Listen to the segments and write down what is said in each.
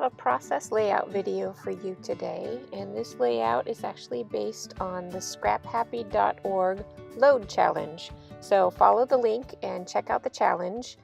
a process layout video for you today, and this layout is actually based on the scraphappy.org load challenge. So follow the link and check out the challenge.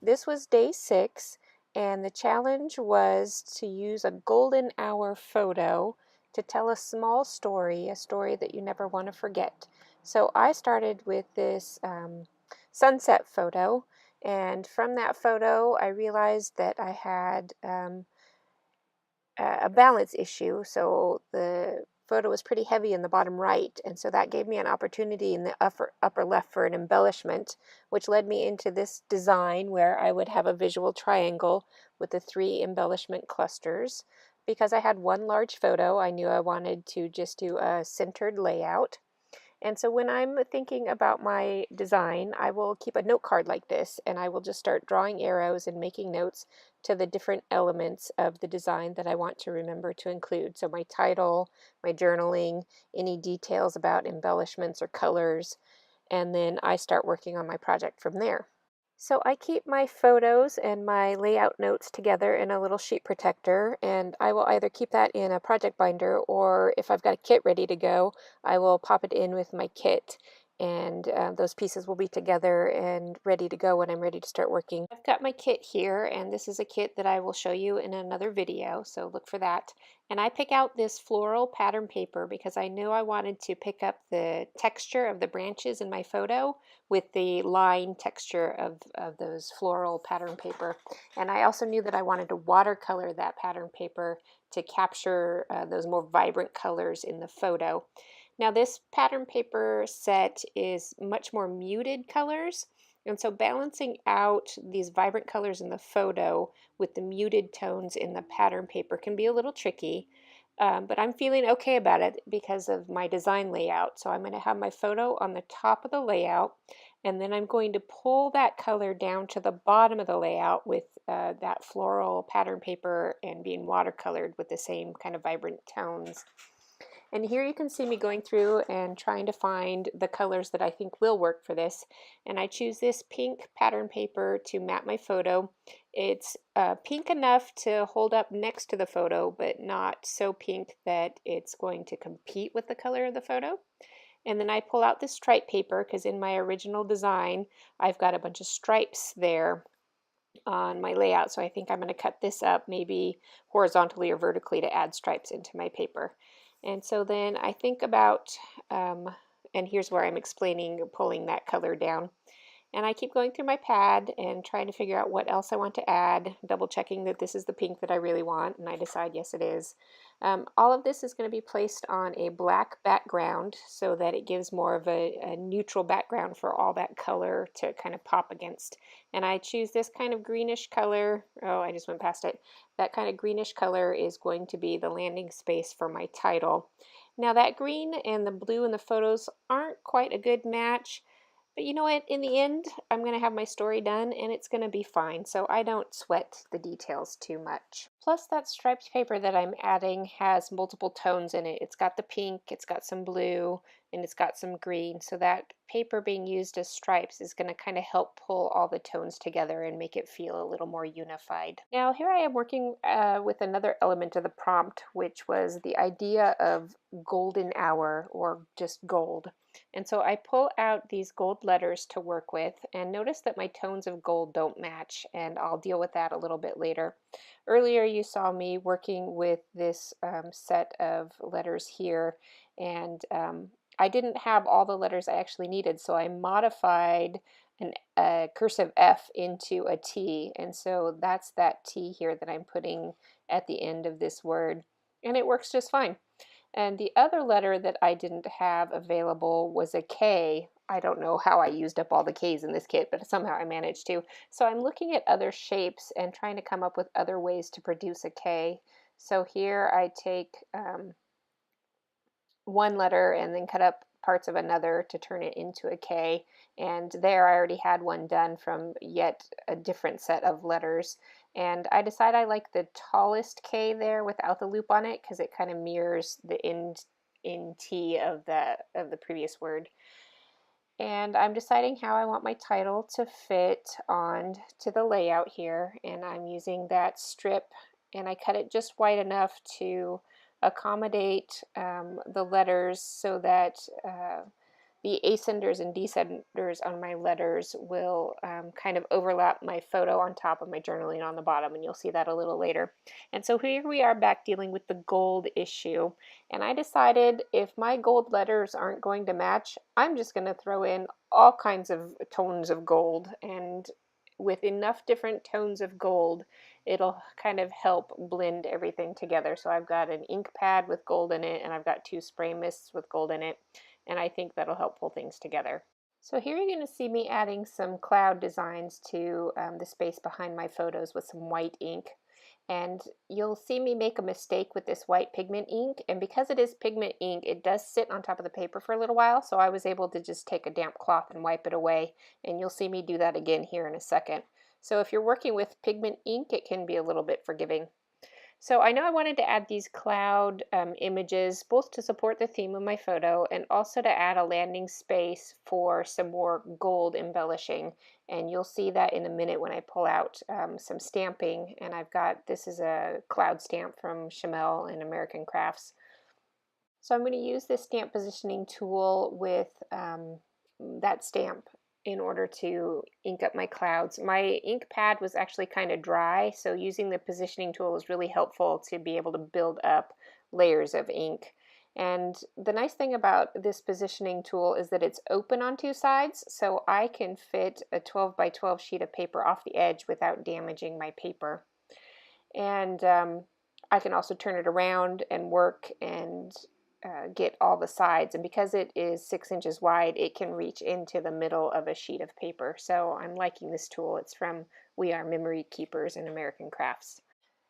This was day 6, and the challenge was to use a golden hour photo to tell a small story, a story that you never want to forget. So I started with this sunset photo. And from that photo, I realized that I had a balance issue. So the photo was pretty heavy in the bottom right. And so that gave me an opportunity in the upper left for an embellishment, which led me into this design where I would have a visual triangle with the 3 embellishment clusters. Because I had one large photo, I knew I wanted to just do a centered layout. And so when I'm thinking about my design, I will keep a note card like this, and I will just start drawing arrows and making notes to the different elements of the design that I want to remember to include. So my title, my journaling, any details about embellishments or colors, and then I start working on my project from there. So I keep my photos and my layout notes together in a little sheet protector, and I will either keep that in a project binder, or if I've got a kit ready to go, I will pop it in with my kit, and those pieces will be together and ready to go when I'm ready to start working. I've got my kit here, and this is a kit that I will show you in another video, so look for that. And I pick out this floral pattern paper because I knew I wanted to pick up the texture of the branches in my photo with the line texture of those floral pattern paper. And I also knew that I wanted to watercolor that pattern paper to capture those more vibrant colors in the photo. Now this pattern paper set is much more muted colors, and so balancing out these vibrant colors in the photo with the muted tones in the pattern paper can be a little tricky. But I'm feeling okay about it because of my design layout. So I'm going to have my photo on the top of the layout, and then I'm going to pull that color down to the bottom of the layout with that floral pattern paper and being watercolored with the same kind of vibrant tones. And here you can see me going through and trying to find the colors that I think will work for this. And I choose this pink pattern paper to map my photo. It's pink enough to hold up next to the photo, but not so pink that it's going to compete with the color of the photo. And then I pull out this stripe paper because in my original design, I've got a bunch of stripes there on my layout. So I think I'm going to cut this up maybe horizontally or vertically to add stripes into my paper. And so then I think about, and here's where I'm explaining pulling that color down. And I keep going through my pad and trying to figure out what else I want to add, double checking that this is the pink that I really want, and I decide yes it is. All of this is going to be placed on a black background so that it gives more of a neutral background for all that color to kind of pop against. And I choose this kind of greenish color. Oh, I just went past it. That kind of greenish color is going to be the landing space for my title. Now that green and the blue in the photos aren't quite a good match. But you know what, in the end, I'm going to have my story done and it's going to be fine, so I don't sweat the details too much. Plus that striped paper that I'm adding has multiple tones in it. It's got the pink, it's got some blue, and it's got some green, so that paper being used as stripes is going to kind of help pull all the tones together and make it feel a little more unified. Now here I am working with another element of the prompt, which was the idea of golden hour, or just gold. And so I pull out these gold letters to work with, and notice that my tones of gold don't match, and I'll deal with that a little bit later. Earlier you saw me working with this set of letters here, and I didn't have all the letters I actually needed, so I modified a cursive F into a T, and so that's that T here that I'm putting at the end of this word, and it works just fine. And the other letter that I didn't have available was a K. I don't know how I used up all the K's in this kit, but somehow I managed to. So I'm looking at other shapes and trying to come up with other ways to produce a K. So here I take one letter and then cut up parts of another to turn it into a K. And there I already had one done from yet a different set of letters. And I decide I like the tallest K there without the loop on it because it kind of mirrors the end in T of the previous word. And I'm deciding how I want my title to fit on to the layout here, and I'm using that strip and I cut it just wide enough to accommodate the letters so that the ascenders and descenders on my letters will kind of overlap my photo on top of my journaling on the bottom, and you'll see that a little later. And so here we are back dealing with the gold issue, and I decided if my gold letters aren't going to match, I'm just going to throw in all kinds of tones of gold, and with enough different tones of gold, it'll kind of help blend everything together. So I've got an ink pad with gold in it, and I've got 2 spray mists with gold in it, and I think that'll help pull things together. So here you're going to see me adding some cloud designs to the space behind my photos with some white ink. And you'll see me make a mistake with this white pigment ink, and because it is pigment ink, it does sit on top of the paper for a little while, so I was able to just take a damp cloth and wipe it away, and you'll see me do that again here in a second. So if you're working with pigment ink, it can be a little bit forgiving. So I know I wanted to add these cloud images both to support the theme of my photo and also to add a landing space for some more gold embellishing. And you'll see that in a minute when I pull out some stamping. And this is a cloud stamp from Chamel and American Crafts. So I'm going to use this stamp positioning tool with that stamp in order to ink up my clouds. My ink pad was actually kind of dry, so using the positioning tool was really helpful to be able to build up layers of ink. And the nice thing about this positioning tool is that it's open on 2 sides, so I can fit a 12 by 12 sheet of paper off the edge without damaging my paper. And I can also turn it around and work and get all the sides, and because it is 6 inches wide, it can reach into the middle of a sheet of paper. So I'm liking this tool. It's from We Are Memory Keepers in American Crafts.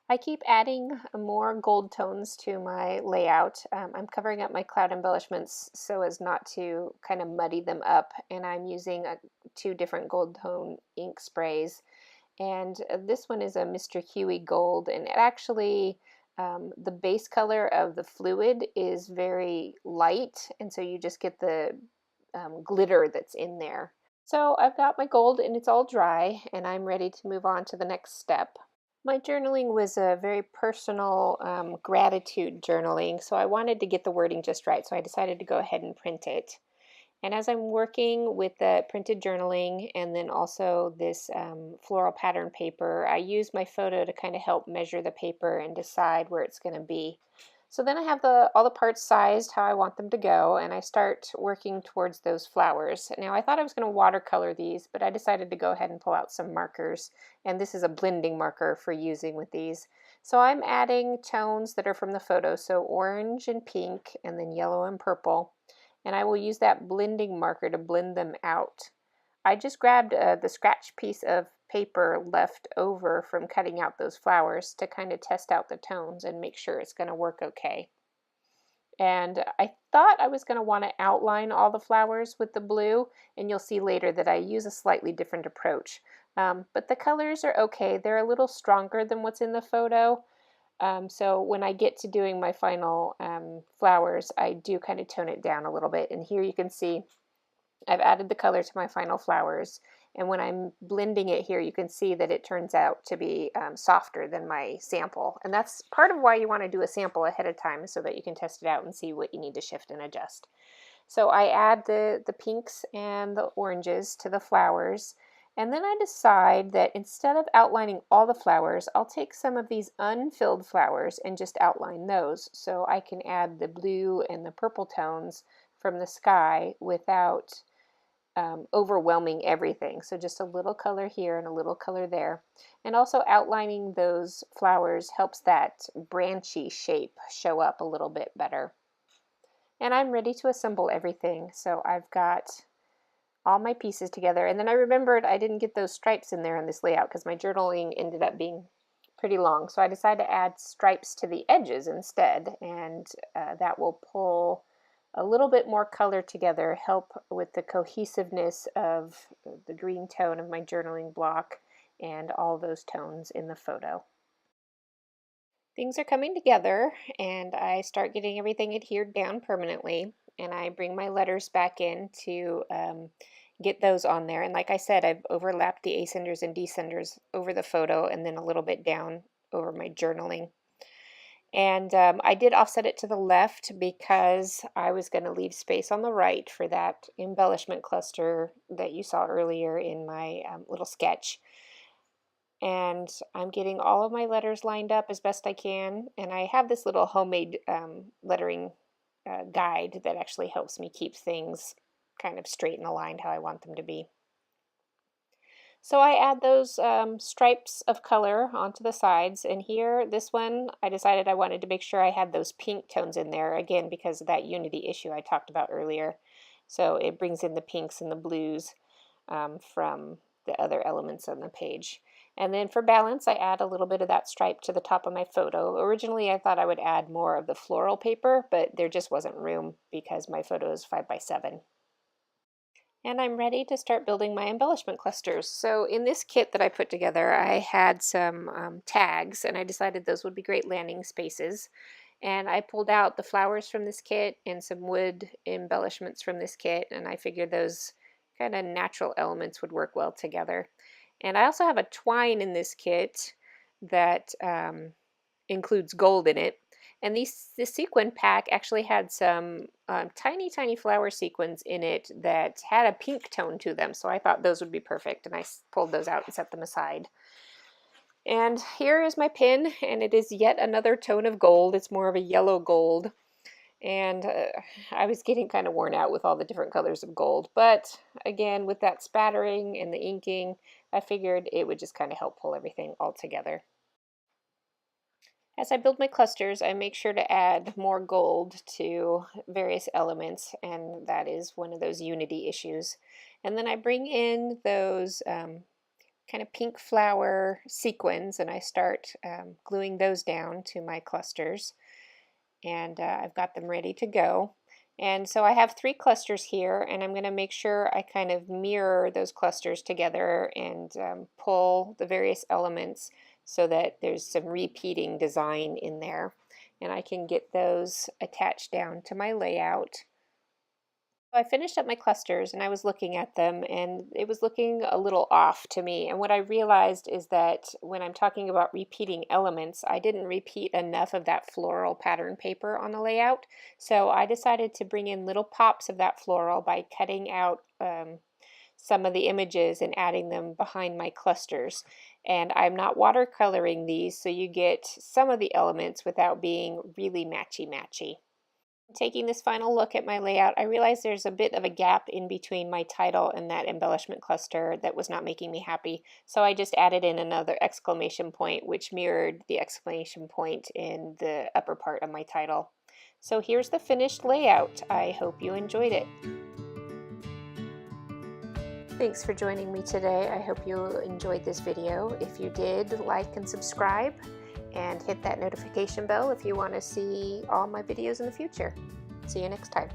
I keep adding more gold tones to my layout. I'm covering up my cloud embellishments so as not to kind of muddy them up, and I'm using 2 different gold tone ink sprays. And this one is a Mr. Huey Gold, and it actually the base color of the fluid is very light, and so you just get the glitter that's in there. So I've got my gold and it's all dry, and I'm ready to move on to the next step. My journaling was a very personal gratitude journaling, so I wanted to get the wording just right, so I decided to go ahead and print it. And as I'm working with the printed journaling and then also this floral pattern paper, I use my photo to kind of help measure the paper and decide where it's going to be. So then I have all the parts sized how I want them to go, and I start working towards those flowers. Now I thought I was going to watercolor these, but I decided to go ahead and pull out some markers, and this is a blending marker for using with these. So I'm adding tones that are from the photo, so orange and pink, and then yellow and purple. And I will use that blending marker to blend them out. I just grabbed the scratch piece of paper left over from cutting out those flowers to kind of test out the tones and make sure it's going to work okay. And I thought I was going to want to outline all the flowers with the blue, and you'll see later that I use a slightly different approach. But the colors are okay. They're a little stronger than what's in the photo. So when I get to doing my final flowers, I do kind of tone it down a little bit. And here you can see I've added the color to my final flowers. And when I'm blending it here, you can see that it turns out to be softer than my sample. And that's part of why you want to do a sample ahead of time, so that you can test it out and see what you need to shift and adjust. So I add the pinks and the oranges to the flowers. And then I decide that instead of outlining all the flowers, I'll take some of these unfilled flowers and just outline those, so I can add the blue and the purple tones from the sky without overwhelming everything. So just a little color here and a little color there. And also outlining those flowers helps that branchy shape show up a little bit better. And I'm ready to assemble everything. So I've got all my pieces together, and then I remembered I didn't get those stripes in there in this layout because my journaling ended up being pretty long, so I decided to add stripes to the edges instead, and that will pull a little bit more color together, help with the cohesiveness of the green tone of my journaling block and all those tones in the photo. Things are coming together, and I start getting everything adhered down permanently, and I bring my letters back in to get those on there. And like I said, I've overlapped the ascenders and descenders over the photo and then a little bit down over my journaling. And I did offset it to the left because I was going to leave space on the right for that embellishment cluster that you saw earlier in my little sketch. And I'm getting all of my letters lined up as best I can. And I have this little homemade lettering guide that actually helps me keep things kind of straight and aligned how I want them to be. So I add those stripes of color onto the sides, and here, this one, I decided I wanted to make sure I had those pink tones in there, again, because of that unity issue I talked about earlier. So it brings in the pinks and the blues from the other elements on the page. And then for balance, I add a little bit of that stripe to the top of my photo. Originally, I thought I would add more of the floral paper, but there just wasn't room because my photo is 5x7. And I'm ready to start building my embellishment clusters. So in this kit that I put together, I had some tags, and I decided those would be great landing spaces. And I pulled out the flowers from this kit and some wood embellishments from this kit, and I figured those kind of natural elements would work well together. And I also have a twine in this kit that includes gold in it. And this sequin pack actually had some tiny, tiny flower sequins in it that had a pink tone to them. So I thought those would be perfect, and I pulled those out and set them aside. And here is my pin, and it is yet another tone of gold. It's more of a yellow gold. And I was getting kind of worn out with all the different colors of gold. But again, with that spattering and the inking, I figured it would just kind of help pull everything all together. As I build my clusters, I make sure to add more gold to various elements, and that is one of those unity issues. And then I bring in those kind of pink flower sequins, and I start gluing those down to my clusters. And I've got them ready to go. And so I have 3 clusters here, and I'm going to make sure I kind of mirror those clusters together and pull the various elements so that there's some repeating design in there. And I can get those attached down to my layout. I finished up my clusters and I was looking at them, and it was looking a little off to me. And what I realized is that when I'm talking about repeating elements, I didn't repeat enough of that floral pattern paper on the layout. So I decided to bring in little pops of that floral by cutting out some of the images and adding them behind my clusters. And I'm not watercoloring these, so you get some of the elements without being really matchy-matchy. Taking this final look at my layout, I realized there's a bit of a gap in between my title and that embellishment cluster that was not making me happy. So I just added in another exclamation point, which mirrored the exclamation point in the upper part of my title. So here's the finished layout. I hope you enjoyed it. Thanks for joining me today. I hope you enjoyed this video. If you did, like and subscribe, and hit that notification bell if you want to see all my videos in the future. See you next time.